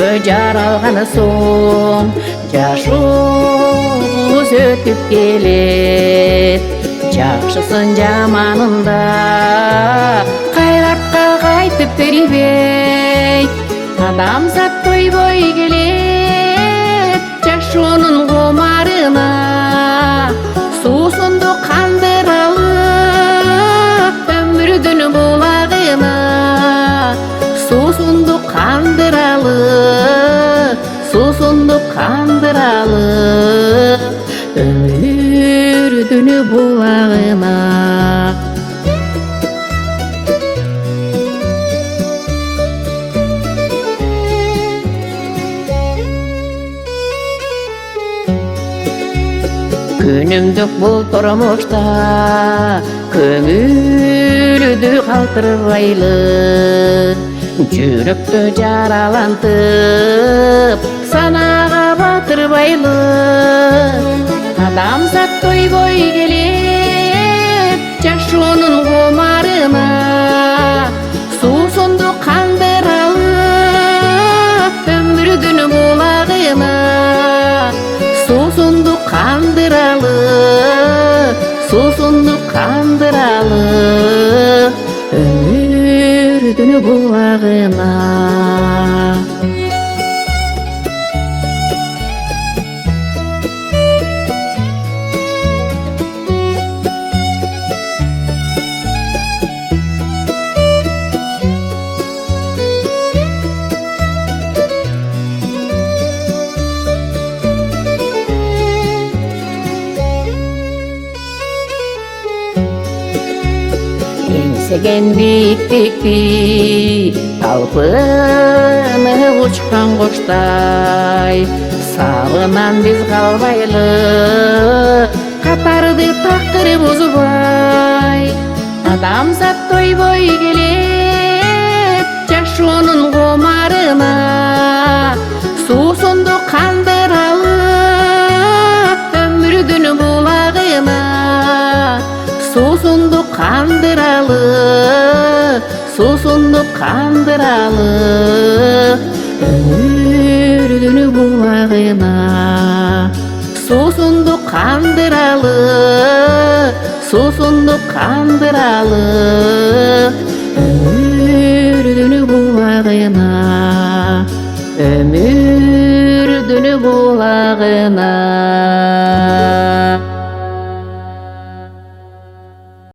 Күнгө жаралган соң жашообуз өтүп келет. Жакшысын жаманында кайратка кайтып бербей. Адамзат тойбой келет жашоонун кумарына. Суусунду кандыралы өмүрдүн булагына. Суусунду кандыралы, суусунду кандыралы өмүрдүн булагына. Күнүмдүк бул турмушта көңүлдү калтырбайлы. Жүрөктү жаралантып санага батырбайлы. Адамзат тойбой келет жашоонун кумарына. Суусунду кандыралы өмүрдүн булагына. Суусунду кандыралы, суусунду кандыралы өмүрдүн булагына. Еңсеген биіктікті талпынып учкан куштай. Сабынан биз калбайлы катарды такдыр бузбай. Адамзат тойбой келет жашоонун кумарына. Суусунду кандыралы өмүрдүн булагына. Суусунду кандыралы, суусунду кандыралы өмүрдүн булагына. Суусунду кандыралы, суусунду кандыралы өмүрдүн булагына. Өмүрдүн булагына.